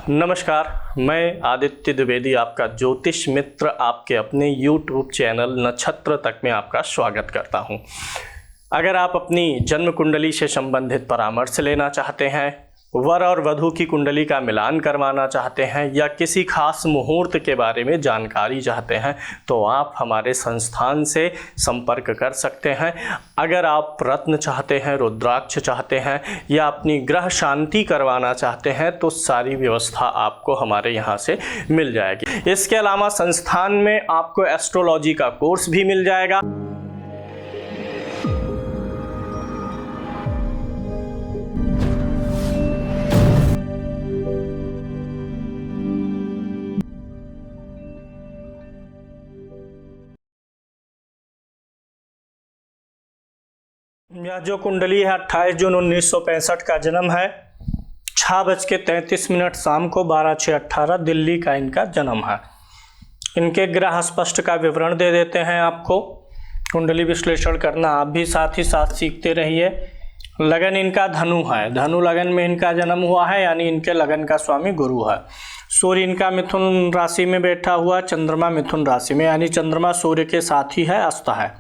नमस्कार, मैं आदित्य द्विवेदी आपका ज्योतिष मित्र आपके अपने YouTube चैनल नक्षत्र तक में आपका स्वागत करता हूं। अगर आप अपनी जन्म कुंडली से संबंधित परामर्श लेना चाहते हैं, वर और वधू की कुंडली का मिलान करवाना चाहते हैं या किसी खास मुहूर्त के बारे में जानकारी चाहते हैं तो आप हमारे संस्थान से संपर्क कर सकते हैं। अगर आप रत्न चाहते हैं, रुद्राक्ष चाहते हैं या अपनी ग्रह शांति करवाना चाहते हैं तो सारी व्यवस्था आपको हमारे यहाँ से मिल जाएगी। इसके अलावा संस्थान में आपको एस्ट्रोलॉजी का कोर्स भी मिल जाएगा। यह जो कुंडली है 28 जून 1965 का जन्म है। 6:33 शाम को 12/6/18 दिल्ली का इनका जन्म है। इनके ग्रह स्पष्ट का विवरण दे देते हैं आपको। कुंडली विश्लेषण करना आप भी साथ ही साथ सीखते रहिए। लगन इनका धनु है। धनु लगन में इनका जन्म हुआ है, यानी इनके लगन का स्वामी गुरु है। सूर्य इनका मिथुन राशि में बैठा हुआ, चंद्रमा मिथुन राशि में, यानी चंद्रमा सूर्य के साथ ही है, अस्त है।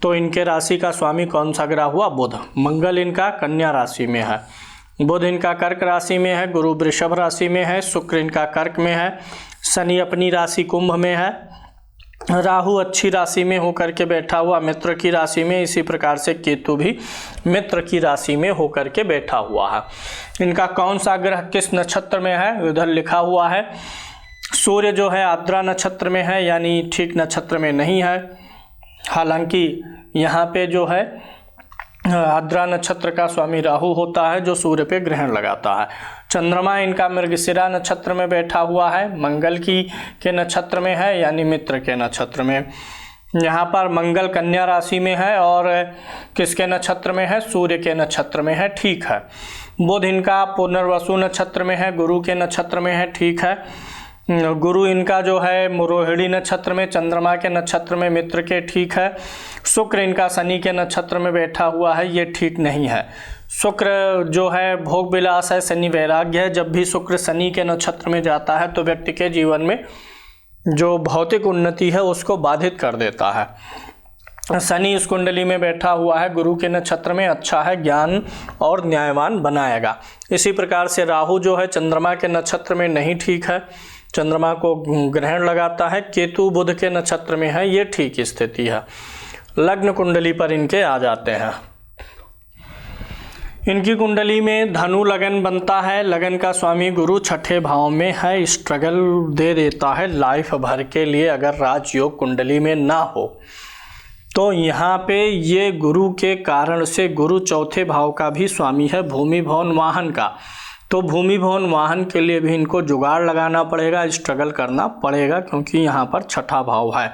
तो इनके राशि का स्वामी कौन सा ग्रह हुआ? बुध। मंगल इनका कन्या राशि में है, बुध इनका कर्क राशि में है, गुरु वृषभ राशि में है, शुक्र इनका कर्क में है, शनि अपनी राशि कुंभ में है, राहु अच्छी राशि में होकर के बैठा हुआ मित्र की राशि में, इसी प्रकार से केतु भी मित्र की राशि में होकर के बैठा हुआ है। इनका कौन सा ग्रह किस नक्षत्र में है इधर लिखा हुआ है। सूर्य जो है आर्द्रा नक्षत्र में है, यानी ठीक नक्षत्र में नहीं है। हालांकि यहाँ पे जो है आर्द्रा नक्षत्र का स्वामी राहु होता है जो सूर्य पे ग्रहण लगाता है। चंद्रमा इनका मृगशिरा नक्षत्र में बैठा हुआ है, मंगल के नक्षत्र में है, यानी मित्र के नक्षत्र में। यहाँ पर मंगल कन्या राशि में है और किसके नक्षत्र में है? सूर्य के नक्षत्र में है, ठीक है। बुध इनका पुनर्वसु नक्षत्र में है, गुरु के नक्षत्र में है, ठीक है। गुरु इनका जो है रोहिणी नक्षत्र में, चंद्रमा के नक्षत्र में, मित्र के, ठीक है। शुक्र इनका शनि के नक्षत्र में बैठा हुआ है, ये ठीक नहीं है। शुक्र जो है भोग विलास है, शनि वैराग्य है। जब भी शुक्र शनि के नक्षत्र में जाता है तो व्यक्ति के जीवन में जो भौतिक उन्नति है उसको बाधित कर देता है। शनि इस कुंडली में बैठा हुआ है, गुरु के नक्षत्र में, अच्छा है, ज्ञान और न्यायवान बनाएगा। इसी प्रकार से राहु जो है चंद्रमा के नक्षत्र में नहीं ठीक है, चंद्रमा को ग्रहण लगाता है। केतु बुध के नक्षत्र में है, ये ठीक स्थिति है। लग्न कुंडली पर इनके आ जाते हैं। इनकी कुंडली में धनु लगन बनता है। लगन का स्वामी गुरु छठे भाव में है, स्ट्रगल दे देता है लाइफ भर के लिए। अगर राजयोग कुंडली में ना हो तो यहाँ पे ये गुरु के कारण से, गुरु चौथे भाव का भी स्वामी है, भूमि भवन वाहन का। तो भूमि भवन वाहन के लिए भी इनको जुगाड़ लगाना पड़ेगा, स्ट्रगल करना पड़ेगा, क्योंकि यहाँ पर छठा भाव है।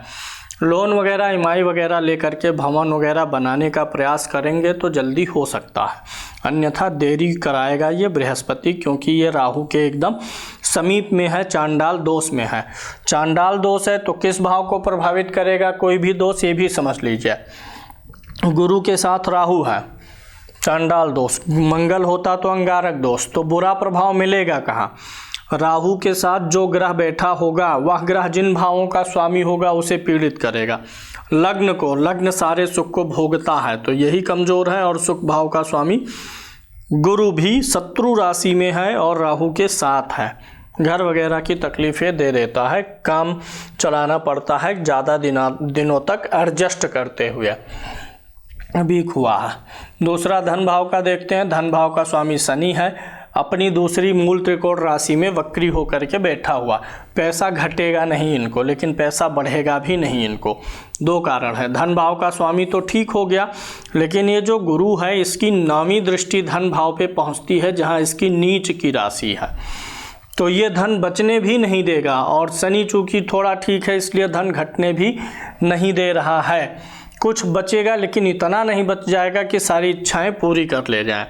लोन वगैरह, ईएमआई वगैरह लेकर के भवन वगैरह बनाने का प्रयास करेंगे तो जल्दी हो सकता है, अन्यथा देरी कराएगा ये बृहस्पति, क्योंकि ये राहु के एकदम समीप में है, चांडाल दोष में है। चांडाल दोष है तो किस भाव को प्रभावित करेगा? कोई भी दोष, ये भी समझ लीजिए। गुरु के साथ राहु है, चांडाल दोष। मंगल होता तो अंगारक दोष, तो बुरा प्रभाव मिलेगा कहाँ? राहु के साथ जो ग्रह बैठा होगा वह ग्रह जिन भावों का स्वामी होगा उसे पीड़ित करेगा। लग्न को, लग्न सारे सुख को भोगता है तो यही कमजोर है। और सुख भाव का स्वामी गुरु भी शत्रु राशि में है और राहु के साथ है। घर वगैरह की तकलीफें दे देता है, काम चलाना पड़ता है ज़्यादा दिनों तक एडजस्ट करते हुए, वीक हुआ है। दूसरा धन भाव का देखते हैं। धन भाव का स्वामी शनि है, अपनी दूसरी मूल त्रिकोण राशि में वक्री होकर के बैठा हुआ। पैसा घटेगा नहीं इनको, लेकिन पैसा बढ़ेगा भी नहीं इनको। दो कारण है। धन भाव का स्वामी तो ठीक हो गया, लेकिन ये जो गुरु है इसकी 9वीं दृष्टि धन भाव पे पहुंचती है जहां इसकी नीच की राशि है, तो ये धन बचने भी नहीं देगा। और शनि चूंकि थोड़ा ठीक है इसलिए धन घटने भी नहीं दे रहा है। कुछ बचेगा लेकिन इतना नहीं बच जाएगा कि सारी इच्छाएं पूरी कर ले जाएं।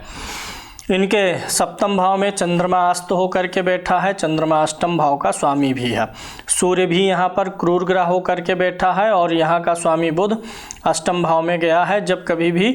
इनके सप्तम भाव में चंद्रमा अस्त होकर के बैठा है। चंद्रमा अष्टम भाव का स्वामी भी है। सूर्य भी यहाँ पर क्रूर ग्रह होकर के बैठा है और यहाँ का स्वामी बुध अष्टम भाव में गया है। जब कभी भी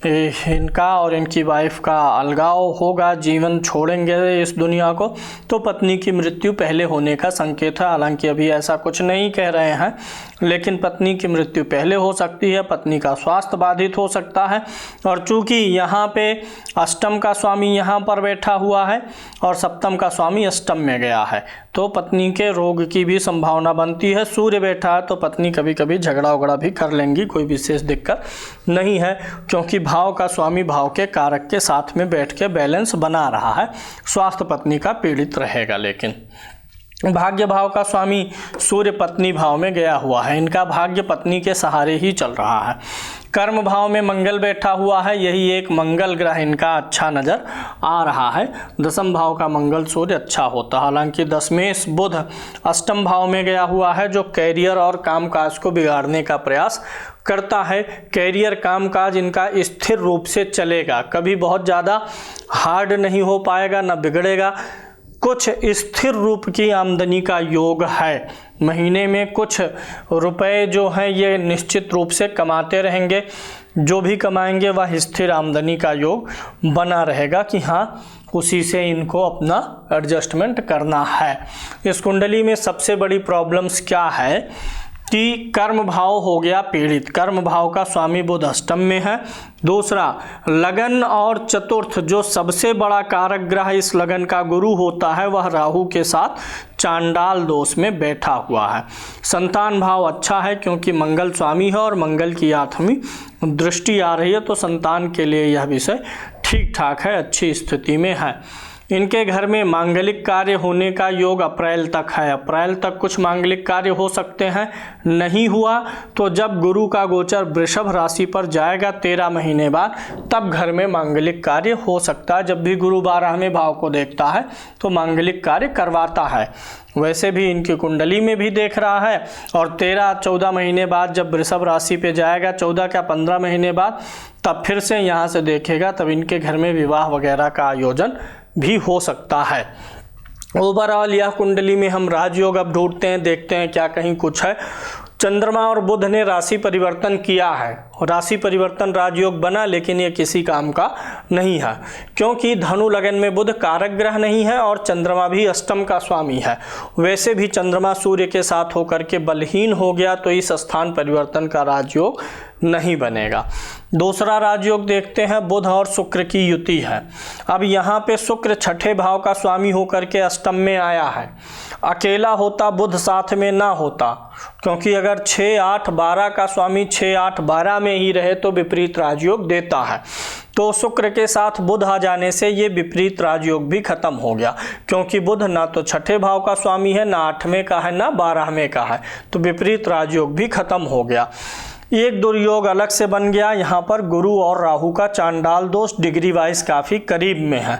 इनका और इनकी वाइफ का अलगाव होगा, जीवन छोड़ेंगे इस दुनिया को, तो पत्नी की मृत्यु पहले होने का संकेत है। हालांकि अभी ऐसा कुछ नहीं कह रहे हैं, लेकिन पत्नी की मृत्यु पहले हो सकती है, पत्नी का स्वास्थ्य बाधित हो सकता है। और चूंकि यहाँ पे अष्टम का स्वामी यहाँ पर बैठा हुआ है और सप्तम का स्वामी अष्टम में गया है, तो पत्नी के रोग की भी संभावना बनती है। सूर्य बैठा है तो पत्नी कभी कभी झगड़ा वगड़ा भी कर लेंगी, कोई विशेष दिक्कत नहीं है, क्योंकि भाव का स्वामी भाव के कारक के साथ में बैठ के बैलेंस बना रहा है। स्वास्थ्य पत्नी का पीड़ित रहेगा, लेकिन भाग्य भाव का स्वामी सूर्य पत्नी भाव में गया हुआ है, इनका भाग्य पत्नी के सहारे ही चल रहा है। कर्म भाव में मंगल बैठा हुआ है, यही एक मंगल ग्रह इनका अच्छा नजर आ रहा है। दसम भाव का मंगल सूर्य अच्छा होता है। हालांकि दशमेश बुध अष्टम भाव में गया हुआ है, जो कैरियर और कामकाज को बिगाड़ने का प्रयास करता है। कैरियर कामकाज इनका स्थिर रूप से चलेगा, कभी बहुत ज़्यादा हार्ड नहीं हो पाएगा, न बिगड़ेगा। कुछ स्थिर रूप की आमदनी का योग है, महीने में कुछ रुपए जो हैं ये निश्चित रूप से कमाते रहेंगे। जो भी कमाएंगे वह स्थिर आमदनी का योग बना रहेगा कि हाँ, उसी से इनको अपना एडजस्टमेंट करना है। इस कुंडली में सबसे बड़ी प्रॉब्लम्स क्या है कि कर्म भाव हो गया पीड़ित, कर्म भाव का स्वामी बुध अष्टम में है। दूसरा, लगन और चतुर्थ जो सबसे बड़ा कारक ग्रह इस लगन का गुरु होता है, वह राहु के साथ चांडाल दोष में बैठा हुआ है। संतान भाव अच्छा है क्योंकि मंगल स्वामी है और मंगल की 8वीं दृष्टि आ रही है, तो संतान के लिए यह विषय ठीक ठाक है, अच्छी स्थिति में है। इनके घर में मांगलिक कार्य होने का योग अप्रैल तक है। अप्रैल तक कुछ मांगलिक कार्य हो सकते हैं, नहीं हुआ तो जब गुरु का गोचर वृषभ राशि पर जाएगा 13 महीने बाद, तब घर में मांगलिक कार्य हो सकता है। जब भी गुरु 12वें भाव को देखता है तो मांगलिक कार्य करवाता है। वैसे भी इनकी कुंडली में भी देख रहा है, और 13-14 महीने बाद जब वृषभ राशि पे जाएगा, 14 क्या 15 महीने बाद, तब फिर से यहाँ से देखेगा, तब इनके घर में विवाह वगैरह का आयोजन भी हो सकता है। ओवरऑल यह कुंडली में हम राजयोग अब ढूंढते हैं, देखते हैं क्या कहीं कुछ है। चंद्रमा और बुध ने राशि परिवर्तन किया है, राशि परिवर्तन राजयोग बना, लेकिन ये किसी काम का नहीं है, क्योंकि धनु लगन में बुध कारक ग्रह नहीं है और चंद्रमा भी अष्टम का स्वामी है। वैसे भी चंद्रमा सूर्य के साथ होकर के बलहीन हो गया, तो इस स्थान परिवर्तन का राजयोग नहीं बनेगा। दूसरा राजयोग देखते हैं, बुध और शुक्र की युति है। अब यहाँ पे शुक्र छठे भाव का स्वामी होकर के अष्टम में आया है। अकेला होता बुध साथ में ना होता, क्योंकि अगर 6-8-12 का स्वामी 6-8-12 में ही रहे तो विपरीत राजयोग देता है। तो शुक्र के साथ बुध आ जाने से ये विपरीत राजयोग भी खत्म हो गया, क्योंकि बुध ना तो छठे भाव का स्वामी है, ना 8वें का है, ना 12वें का है, तो विपरीत राजयोग भी खत्म हो गया। एक दुर्योग अलग से बन गया, यहाँ पर गुरु और राहु का चांडाल दोष डिग्री वाइज काफ़ी करीब में है,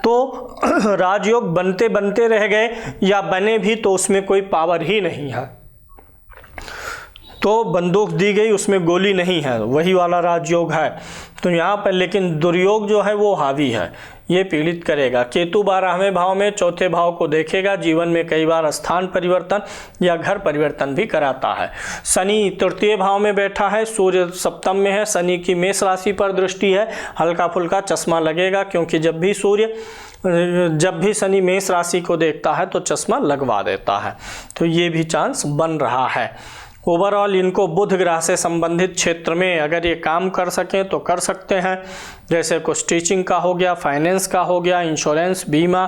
तो राजयोग बनते बनते रह गए, या बने भी तो उसमें कोई पावर ही नहीं है, तो बंदूक दी गई उसमें गोली नहीं है, वही वाला राजयोग है। तो यहाँ पर लेकिन दुर्योग जो है वो हावी है, ये पीड़ित करेगा। केतु 12वें भाव में चौथे भाव को देखेगा, जीवन में कई बार स्थान परिवर्तन या घर परिवर्तन भी कराता है। शनि तृतीय भाव में बैठा है, सूर्य सप्तम में है, शनि की मेष राशि पर दृष्टि है, हल्का फुल्का चश्मा लगेगा, क्योंकि जब भी शनि मेष राशि को देखता है तो चश्मा लगवा देता है, तो ये भी चांस बन रहा है। ओवरऑल इनको बुध ग्रह से संबंधित क्षेत्र में अगर ये काम कर सकें तो कर सकते हैं, जैसे कुछ टीचिंग का हो गया, फाइनेंस का हो गया, इंश्योरेंस, बीमा,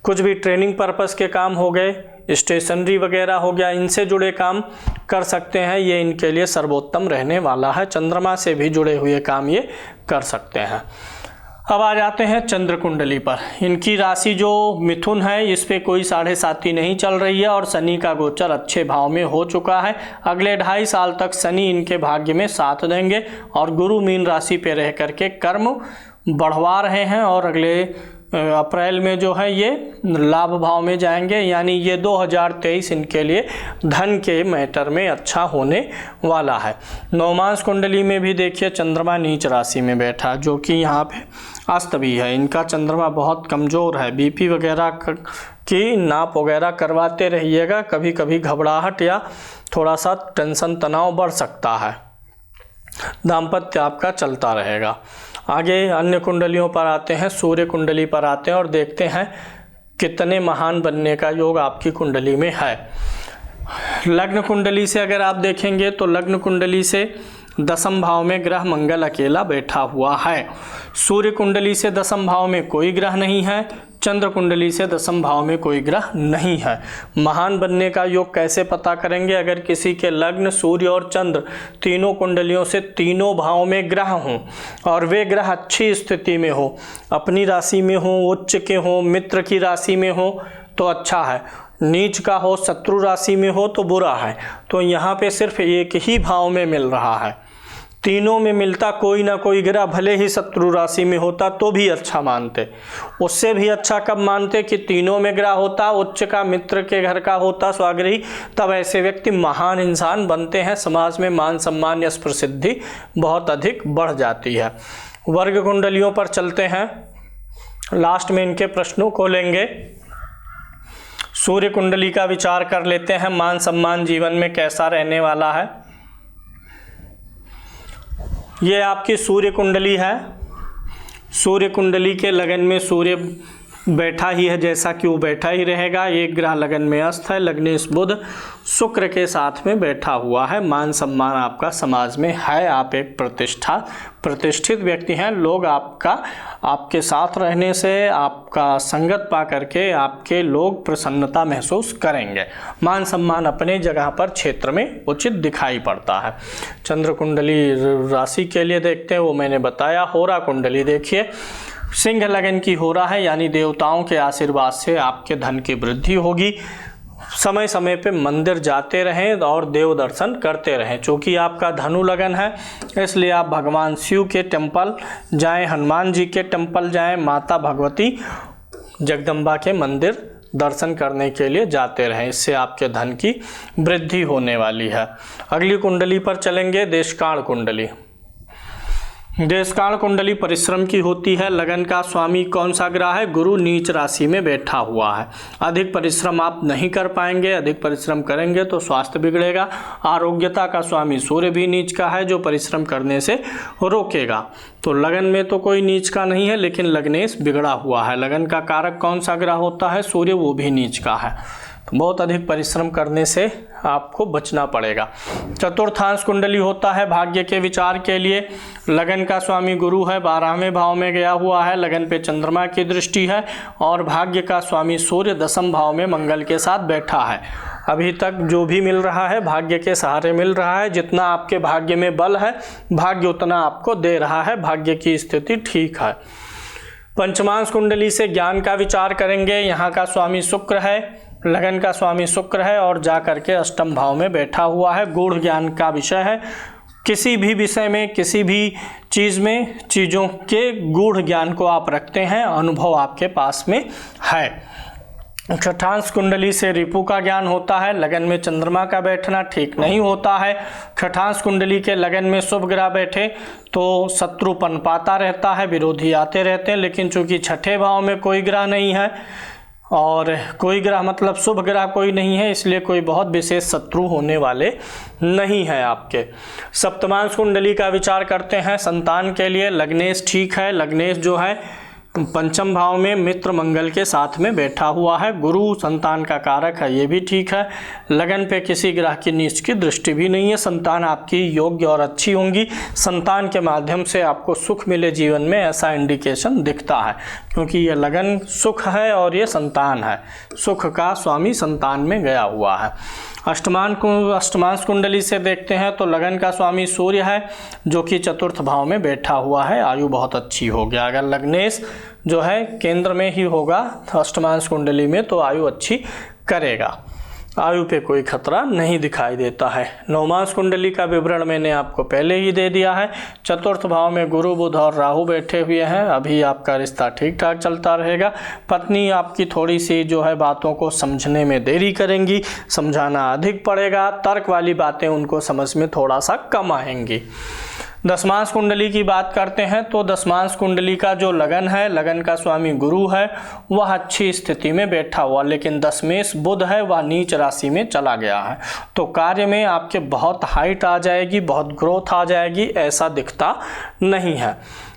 कुछ भी ट्रेनिंग पर्पस के काम हो गए, स्टेशनरी वगैरह हो गया, इनसे जुड़े काम कर सकते हैं, ये इनके लिए सर्वोत्तम रहने वाला है। चंद्रमा से भी जुड़े हुए काम ये कर सकते हैं। अब आ जाते हैं चंद्र कुंडली पर। इनकी राशि जो मिथुन है, इस पे कोई 7.5 नहीं चल रही है और शनि का गोचर अच्छे भाव में हो चुका है। अगले 2.5 साल तक शनि इनके भाग्य में साथ देंगे और गुरु मीन राशि पे रह करके कर्म बढ़वा रहे हैं, और अगले अप्रैल में जो है ये लाभ भाव में जाएंगे, यानी ये 2023 इनके लिए धन के मैटर में अच्छा होने वाला है। नवमांश कुंडली में भी देखिए चंद्रमा नीच राशि में बैठा, जो कि यहाँ पे अस्त भी है। इनका चंद्रमा बहुत कमज़ोर है, बीपी वगैरह की नाप वगैरह करवाते रहिएगा, कभी कभी घबराहट या थोड़ा सा टेंशन तनाव बढ़ सकता है। दाम्पत्य आपका चलता रहेगा। आगे अन्य कुंडलियों पर आते हैं, सूर्य कुंडली पर आते हैं और देखते हैं कितने महान बनने का योग आपकी कुंडली में है। लग्न कुंडली से अगर आप देखेंगे तो लग्न कुंडली से 10वें भाव में ग्रह मंगल अकेला बैठा हुआ है। सूर्य कुंडली से 10वें भाव में कोई ग्रह नहीं है, चंद्र कुंडली से 10वें भाव में कोई ग्रह नहीं है। महान बनने का योग कैसे पता करेंगे? अगर किसी के लग्न, सूर्य और चंद्र तीनों कुंडलियों से तीनों भाव में ग्रह हों और वे ग्रह अच्छी स्थिति में हो, अपनी राशि में हो, उच्च के हो, मित्र की राशि में हो तो अच्छा है, नीच का हो, शत्रु राशि में हो तो बुरा है। तो यहाँ पे सिर्फ एक ही भाव में मिल रहा है, तीनों में मिलता कोई ना कोई ग्रह भले ही शत्रु राशि में होता तो भी अच्छा मानते। उससे भी अच्छा कब मानते कि तीनों में ग्रह होता, उच्च का, मित्र के घर का होता, स्वाग्रही, तब ऐसे व्यक्ति महान इंसान बनते हैं। समाज में मान सम्मान, यश, प्रसिद्धि बहुत अधिक बढ़ जाती है। वर्ग कुंडलियों पर चलते हैं, लास्ट में इनके प्रश्नों को लेंगे। सूर्य कुंडली का विचार कर लेते हैं, मान सम्मान जीवन में कैसा रहने वाला है। ये आपकी सूर्य कुंडली है। सूर्य कुंडली के लगन में सूर्य बैठा ही है, जैसा कि वो बैठा ही रहेगा। एक ग्रह लगन में अस्त है, लग्नेश बुध शुक्र के साथ में बैठा हुआ है। मान सम्मान आपका समाज में है, आप एक प्रतिष्ठित व्यक्ति हैं। लोग आपके साथ रहने से, आपका संगत पा करके आपके लोग प्रसन्नता महसूस करेंगे। मान सम्मान अपने जगह पर क्षेत्र में उचित दिखाई पड़ता है। चंद्र कुंडली राशि के लिए देखते हैं, वो मैंने बताया। होरा कुंडली देखिए, सिंह लगन की हो रहा है, यानी देवताओं के आशीर्वाद से आपके धन की वृद्धि होगी। समय समय पे मंदिर जाते रहें और देव दर्शन करते रहें। चूँकि आपका धनु लगन है इसलिए आप भगवान शिव के टेम्पल जाएं, हनुमान जी के टेम्पल जाएं, माता भगवती जगदम्बा के मंदिर दर्शन करने के लिए जाते रहें। इससे आपके धन की वृद्धि होने वाली है। अगली कुंडली पर चलेंगे, देशकाल कुंडली। देशकाल कुंडली परिश्रम की होती है। लगन का स्वामी कौन सा ग्रह है? गुरु नीच राशि में बैठा हुआ है। अधिक परिश्रम आप नहीं कर पाएंगे, अधिक परिश्रम करेंगे तो स्वास्थ्य बिगड़ेगा। आरोग्यता का स्वामी सूर्य भी नीच का है, जो परिश्रम करने से रोकेगा। तो लगन में तो कोई नीच का नहीं है, लेकिन लग्नेश बिगड़ा हुआ है। लगन का कारक कौन सा ग्रह होता है? सूर्य, वो भी नीच का है। बहुत अधिक परिश्रम करने से आपको बचना पड़ेगा। चतुर्थांश कुंडली होता है भाग्य के विचार के लिए। लगन का स्वामी गुरु है, 12वें भाव में गया हुआ है। लगन पे चंद्रमा की दृष्टि है और भाग्य का स्वामी सूर्य 10वें भाव में मंगल के साथ बैठा है। अभी तक जो भी मिल रहा है भाग्य के सहारे मिल रहा है। जितना आपके भाग्य में बल है, भाग्य उतना आपको दे रहा है। भाग्य की स्थिति ठीक है। पंचमांश कुंडली से ज्ञान का विचार करेंगे। यहाँ का स्वामी शुक्र है, लगन का स्वामी शुक्र है और जा करके 8वें भाव में बैठा हुआ है। गूढ़ ज्ञान का विषय है। किसी भी विषय में, किसी भी चीज़ में, चीज़ों के गूढ़ ज्ञान को आप रखते हैं, अनुभव आपके पास में है। छठांश कुंडली से रिपु का ज्ञान होता है। लगन में चंद्रमा का बैठना ठीक नहीं होता है। छठांश कुंडली के लगन में शुभ ग्रह बैठे तो शत्रु पनपाता रहता है, विरोधी आते रहते हैं। लेकिन चूंकि छठे भाव में कोई ग्रह नहीं है और कोई ग्रह मतलब शुभ ग्रह कोई नहीं है, इसलिए कोई बहुत विशेष शत्रु होने वाले नहीं है आपके। सप्तमांश कुंडली का विचार करते हैं संतान के लिए। लग्नेश ठीक है। लग्नेश जो है 5वें भाव में मित्र मंगल के साथ में बैठा हुआ है। गुरु संतान का कारक है, ये भी ठीक है। लगन पे किसी ग्रह की नीच की दृष्टि भी नहीं है। संतान आपकी योग्य और अच्छी होंगी। संतान के माध्यम से आपको सुख मिले जीवन में, ऐसा इंडिकेशन दिखता है, क्योंकि ये लगन सुख है और ये संतान है। सुख का स्वामी संतान में गया हुआ है। अष्टमांश कुंडली से देखते हैं तो लगन का स्वामी सूर्य है, जो कि 4th भाव में बैठा हुआ है। आयु बहुत अच्छी हो गया। अगर लग्नेश जो है केंद्र में ही होगा अष्टमांश कुंडली में तो आयु अच्छी करेगा। आयु पे कोई खतरा नहीं दिखाई देता है। नवमांश कुंडली का विवरण मैंने आपको पहले ही दे दिया है। 4th भाव में गुरु, बुध और राहु बैठे हुए हैं। अभी आपका रिश्ता ठीक ठाक चलता रहेगा। पत्नी आपकी थोड़ी सी जो है बातों को समझने में देरी करेंगी, समझाना अधिक पड़ेगा। तर्क वाली बातें उनको समझ में थोड़ा सा कम आएंगी। दशमांश कुंडली की बात करते हैं तो दशमांश कुंडली का जो लगन है, लगन का स्वामी गुरु है, वह अच्छी स्थिति में बैठा हुआ, लेकिन दशमेश बुध है वह नीच राशि में चला गया है। तो कार्य में आपके बहुत हाइट आ जाएगी, बहुत ग्रोथ आ जाएगी, ऐसा दिखता नहीं है।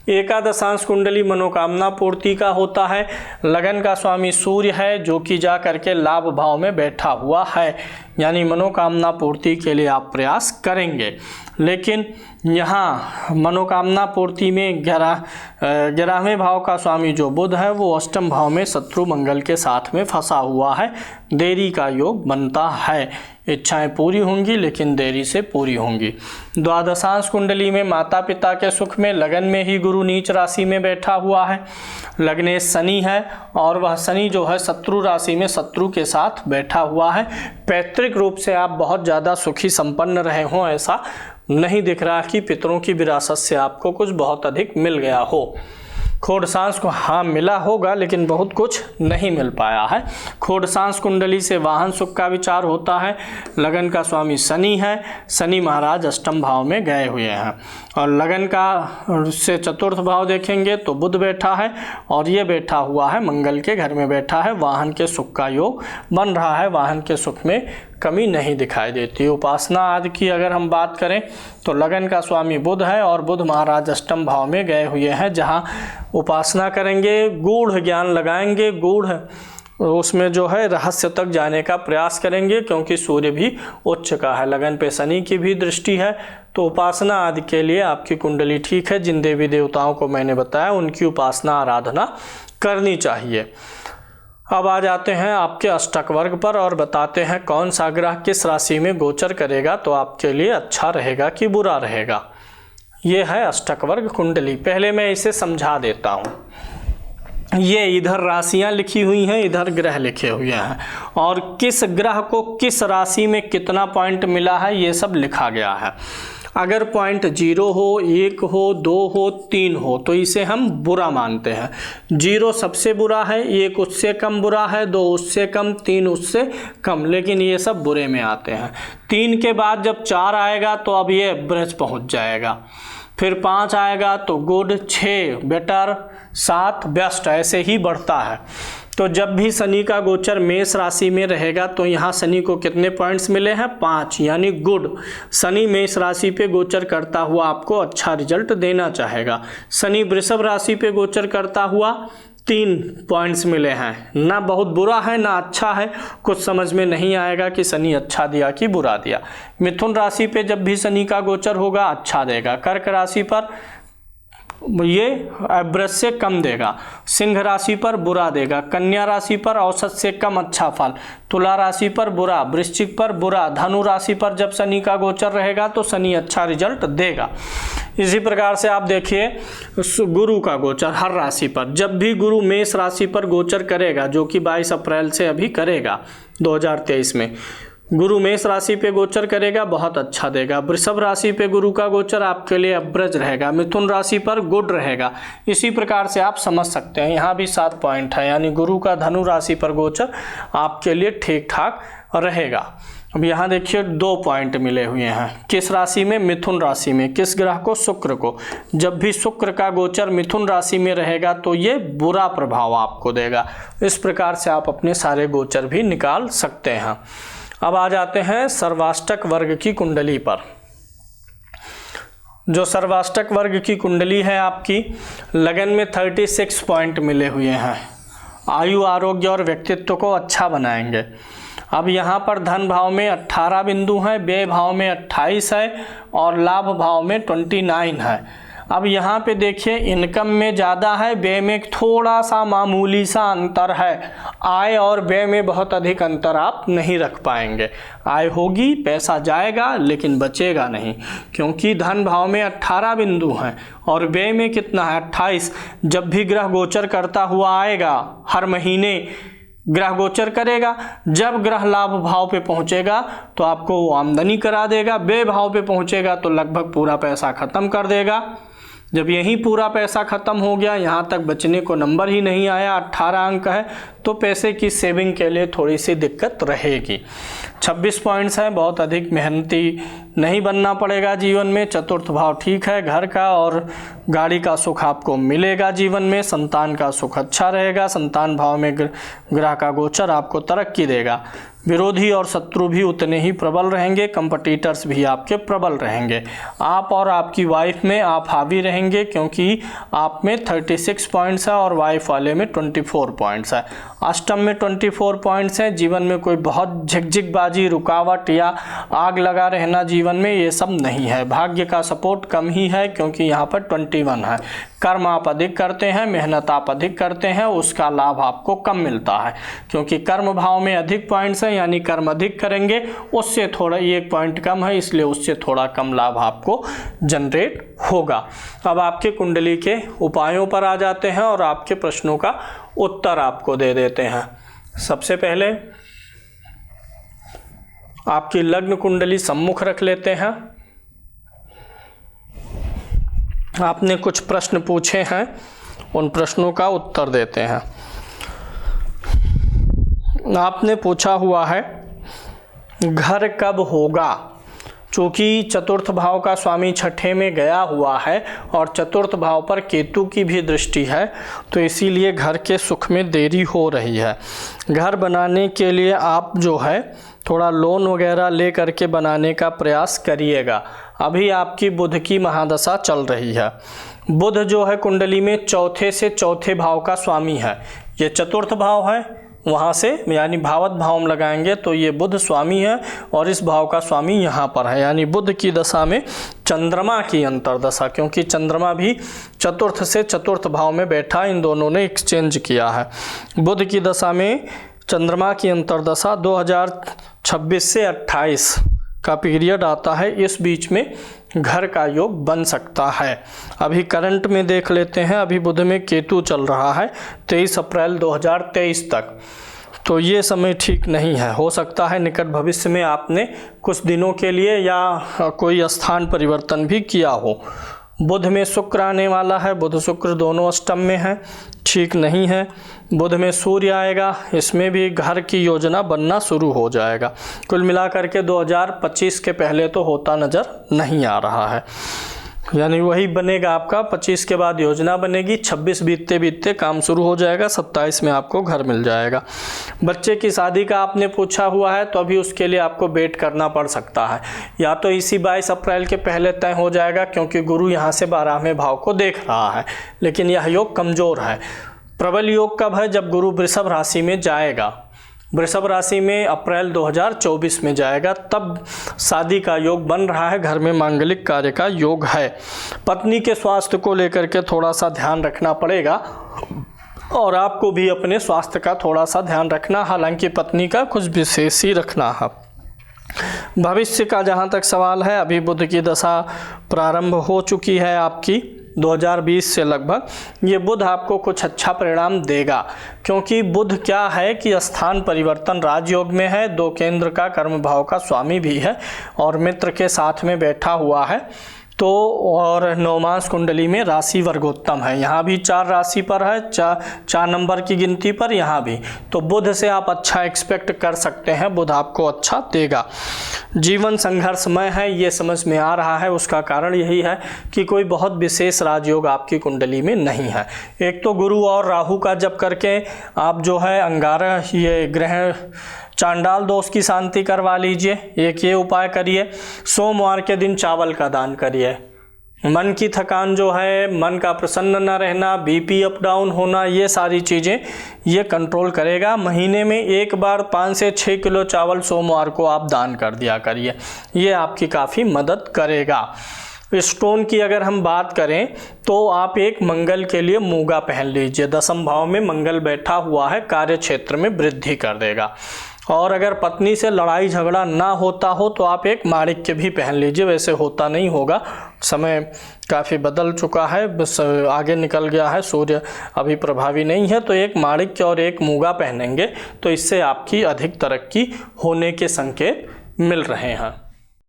एकादशांश कुंडली मनोकामना पूर्ति का होता है। लगन का स्वामी सूर्य है जो कि जा करके लाभ भाव में बैठा हुआ है, यानी मनोकामना पूर्ति के लिए आप प्रयास करेंगे। लेकिन यहाँ मनोकामना पूर्ति में 11वें भाव का स्वामी जो बुध है वो अष्टम भाव में शत्रु मंगल के साथ में फंसा हुआ है। देरी का योग बनता है, इच्छाएं पूरी होंगी लेकिन देरी से पूरी होंगी। द्वादशांश कुंडली में माता पिता के सुख में लगन में ही गुरु नीच राशि में बैठा हुआ है। लग्नेश शनि है और वह शनि जो है शत्रु राशि में शत्रु के साथ बैठा हुआ है। पैतृक रूप से आप बहुत ज़्यादा सुखी संपन्न रहे हों, ऐसा नहीं दिख रहा कि पितरों की विरासत से आपको कुछ बहुत अधिक मिल गया हो। खोडसांश को हाँ मिला होगा लेकिन बहुत कुछ नहीं मिल पाया है। खोडसांश कुंडली से वाहन सुख का विचार होता है। लगन का स्वामी शनि है, शनि महाराज अष्टम भाव में गए हुए हैं और लगन का से चतुर्थ भाव देखेंगे तो बुध बैठा है और ये बैठा हुआ है मंगल के घर में बैठा है। वाहन के सुख का योग बन रहा है, वाहन के सुख में कमी नहीं दिखाई देती। उपासना आदि की अगर हम बात करें तो लगन का स्वामी बुध है और बुध महाराज अष्टम भाव में गए हुए हैं, जहां उपासना करेंगे, गूढ़ ज्ञान लगाएंगे, गूढ़ उसमें जो है रहस्य तक जाने का प्रयास करेंगे, क्योंकि सूर्य भी उच्च का है, लगन पे शनि की भी दृष्टि है। तो उपासना आदि के लिए आपकी कुंडली ठीक है। जिन देवी देवताओं को मैंने बताया उनकी उपासना आराधना करनी चाहिए। अब आ जाते हैं आपके अष्टक वर्ग पर और बताते हैं कौन सा ग्रह किस राशि में गोचर करेगा तो आपके लिए अच्छा रहेगा कि बुरा रहेगा। ये है अष्टक वर्ग कुंडली। पहले मैं इसे समझा देता हूँ। ये इधर राशियां लिखी हुई हैं, इधर ग्रह लिखे हुए हैं और किस ग्रह को किस राशि में कितना पॉइंट मिला है ये सब लिखा गया है। अगर पॉइंट 0 हो, 1 हो, 2 हो, 3 हो तो इसे हम बुरा मानते हैं। 0 सबसे बुरा है, 1 उससे कम बुरा है, 2 उससे कम, 3 उससे कम, लेकिन ये सब बुरे में आते हैं। 3 के बाद जब 4 आएगा तो अब ये एवरेज पहुंच जाएगा, फिर 5 आएगा तो गुड, 6 बेटर, 7 बेस्ट, ऐसे ही बढ़ता है। तो जब भी शनि का गोचर मेष राशि में रहेगा तो यहाँ शनि को कितने पॉइंट्स मिले हैं? 5, यानी गुड। शनि मेष राशि पे गोचर करता हुआ आपको अच्छा रिजल्ट देना चाहेगा। शनि वृषभ राशि पे गोचर करता हुआ 3 पॉइंट्स मिले हैं, ना बहुत बुरा है ना अच्छा है। कुछ समझ में नहीं आएगा कि शनि अच्छा दिया कि बुरा दिया। मिथुन राशि पे जब भी शनि का गोचर होगा अच्छा देगा। कर्क राशि पर ये एवरेज से कम देगा। सिंह राशि पर बुरा देगा। कन्या राशि पर औसत से कम अच्छा फल। तुला राशि पर बुरा, वृश्चिक पर बुरा। धनु राशि पर जब शनि का गोचर रहेगा तो शनि अच्छा रिजल्ट देगा। इसी प्रकार से आप देखिए गुरु का गोचर हर राशि पर, जब भी गुरु मेष राशि पर गोचर करेगा, जो कि 22 अप्रैल से अभी करेगा 2023 में, गुरु मेष राशि पे गोचर करेगा, बहुत अच्छा देगा। वृषभ राशि पे गुरु का गोचर आपके लिए एवरेज रहेगा। मिथुन राशि पर गुड रहेगा। इसी प्रकार से आप समझ सकते हैं। यहाँ भी 7 पॉइंट है, यानी गुरु का धनु राशि पर गोचर आपके लिए ठीक ठाक रहेगा। अब यहाँ देखिए 2 पॉइंट मिले हुए हैं। किस राशि में? मिथुन राशि में। किस ग्रह को? शुक्र को। जब भी शुक्र का गोचर मिथुन राशि में रहेगा तो ये बुरा प्रभाव आपको देगा। इस प्रकार से आप अपने सारे गोचर भी निकाल सकते हैं। अब आ जाते हैं सर्वाष्टक वर्ग की कुंडली पर। जो सर्वाष्टक वर्ग की कुंडली है आपकी, लगन में 36 पॉइंट मिले हुए हैं। आयु, आरोग्य और व्यक्तित्व को अच्छा बनाएंगे। अब यहाँ पर धन भाव में 18 बिंदु हैं, व्यय भाव में 28 है और लाभ भाव में 29 है। अब यहाँ पे देखिए इनकम में ज़्यादा है, व्यय में थोड़ा सा मामूली सा अंतर है। आय और व्यय में बहुत अधिक अंतर आप नहीं रख पाएंगे। आय होगी, पैसा जाएगा, लेकिन बचेगा नहीं, क्योंकि धन भाव में 18 बिंदु हैं और व्यय में कितना है? 28। जब भी ग्रह गोचर करता हुआ आएगा, हर महीने ग्रह गोचर करेगा, जब ग्रह लाभ भाव पे पहुंचेगा तो आपको वो आमदनी करा देगा, व्यय भाव पे पहुंचेगा तो लगभग पूरा पैसा खत्म कर देगा। जब यहीं पूरा पैसा ख़त्म हो गया, यहाँ तक बचने को नंबर ही नहीं आया, 18 अंक है, तो पैसे की सेविंग के लिए थोड़ी सी दिक्कत रहेगी। 26 पॉइंट्स है, बहुत अधिक मेहनती नहीं बनना पड़ेगा जीवन में। चतुर्थ भाव ठीक है, घर का और गाड़ी का सुख आपको मिलेगा जीवन में। संतान का सुख अच्छा रहेगा, संतान भाव में ग्रह का गोचर आपको तरक्की देगा। विरोधी और शत्रु भी उतने ही प्रबल रहेंगे, कंपटीटर्स भी आपके प्रबल रहेंगे। आप और आपकी वाइफ में आप हावी रहेंगे, क्योंकि आप में 36 पॉइंट्स है और वाइफ वाले में 24 पॉइंट्स है। अष्टम में 24 पॉइंट्स है। जीवन में कोई बहुत झिकझिकबाजी, रुकावट या आग लगा रहना जीवन में, ये सब नहीं है। भाग्य का सपोर्ट कम ही है, क्योंकि यहाँ पर 21 है। कर्म आप अधिक करते हैं, मेहनत आप अधिक करते हैं, उसका लाभ आपको कम मिलता है, क्योंकि कर्म भाव में अधिक पॉइंट्स हैं, यानी कर्म अधिक करेंगे, उससे थोड़ा 1 पॉइंट कम है, इसलिए उससे थोड़ा कम लाभ आपको जनरेट होगा। अब आपके कुंडली के उपायों पर आ जाते हैं और आपके प्रश्नों का उत्तर आपको दे देते हैं। सबसे पहले आपकी लग्न कुंडली सम्मुख रख लेते हैं। आपने कुछ प्रश्न पूछे हैं, उन प्रश्नों का उत्तर देते हैं। आपने पूछा हुआ है घर कब होगा। चूँकि चतुर्थ भाव का स्वामी छठे में गया हुआ है और चतुर्थ भाव पर केतु की भी दृष्टि है, तो इसीलिए घर के सुख में देरी हो रही है। घर बनाने के लिए आप जो है थोड़ा लोन वगैरह ले करके बनाने का प्रयास करिएगा। अभी आपकी बुध की महादशा चल रही है। बुध जो है कुंडली में चौथे से चौथे भाव का स्वामी है। ये चतुर्थ भाव है, वहाँ से यानी भावत भाव में लगाएंगे तो ये बुध स्वामी है और इस भाव का स्वामी यहाँ पर है, यानी बुध की दशा में चंद्रमा की अंतर्दशा, क्योंकि चंद्रमा भी चतुर्थ से चतुर्थ भाव में बैठा, इन दोनों ने एक्सचेंज किया है। बुध की दशा में चंद्रमा की अंतर्दशा 2026 से 28 का पीरियड आता है। इस बीच में घर का योग बन सकता है। अभी करंट में देख लेते हैं, अभी बुध में केतु चल रहा है 23 अप्रैल 2023 तक, तो ये समय ठीक नहीं है। हो सकता है निकट भविष्य में आपने कुछ दिनों के लिए या कोई स्थान परिवर्तन भी किया हो। बुध में शुक्र आने वाला है, बुध शुक्र दोनों अष्टम में है, ठीक नहीं है। बुध में सूर्य आएगा, इसमें भी घर की योजना बनना शुरू हो जाएगा। कुल मिलाकर के 2025 के पहले तो होता नज़र नहीं आ रहा है, यानी वही बनेगा आपका। 25 के बाद योजना बनेगी, 26 बीतते बीतते काम शुरू हो जाएगा, 27 में आपको घर मिल जाएगा। बच्चे की शादी का आपने पूछा हुआ है, तो अभी उसके लिए आपको वेट करना पड़ सकता है। या तो इसी 22 अप्रैल के पहले तय हो जाएगा, क्योंकि गुरु यहाँ से 12वें भाव को देख रहा है, लेकिन यह योग कमज़ोर है। प्रबल योग कब है? जब गुरु वृषभ राशि में जाएगा। वृषभ राशि में अप्रैल 2024 में जाएगा, तब शादी का योग बन रहा है, घर में मांगलिक कार्य का योग है। पत्नी के स्वास्थ्य को लेकर के थोड़ा सा ध्यान रखना पड़ेगा और आपको भी अपने स्वास्थ्य का थोड़ा सा ध्यान रखना, हालांकि पत्नी का कुछ विशेष ही रखना है। भविष्य का जहाँ तक सवाल है, अभी बुध की दशा प्रारंभ हो चुकी है आपकी 2020 से लगभग। ये बुध आपको कुछ अच्छा परिणाम देगा, क्योंकि बुध क्या है कि स्थान परिवर्तन राजयोग में है, 2 केंद्र का कर्म भाव का स्वामी भी है और मित्र के साथ में बैठा हुआ है। तो और नवमांश कुंडली में राशि वर्गोत्तम है, यहाँ भी 4 राशि पर है, 4 नंबर की गिनती पर यहाँ भी। तो बुध से आप अच्छा एक्सपेक्ट कर सकते हैं, बुध आपको अच्छा देगा। जीवन संघर्षमय है, ये समझ में आ रहा है। उसका कारण यही है कि कोई बहुत विशेष राजयोग आपकी कुंडली में नहीं है। एक तो गुरु और राहु का जप करके आप जो है अंगारक ये ग्रह चांडाल दोष की शांति करवा लीजिए। एक ये उपाय करिए। सोमवार के दिन चावल का दान करिए। मन की थकान जो है, मन का प्रसन्न न रहना, बीपी अप डाउन होना, ये सारी चीज़ें ये कंट्रोल करेगा। महीने में एक बार 5 से 6 किलो चावल सोमवार को आप दान कर दिया करिए, ये आपकी काफ़ी मदद करेगा। स्टोन की अगर हम बात करें तो आप एक मंगल के लिए मूंगा पहन लीजिए। 10वें भाव में मंगल बैठा हुआ है, कार्य क्षेत्र में वृद्धि कर देगा। और अगर पत्नी से लड़ाई झगड़ा ना होता हो तो आप एक माणिक्य भी पहन लीजिए। वैसे होता नहीं होगा, समय काफ़ी बदल चुका है, बस आगे निकल गया है, सूर्य अभी प्रभावी नहीं है। तो एक माणिक्य और एक मूंगा पहनेंगे तो इससे आपकी अधिक तरक्की होने के संकेत मिल रहे हैं।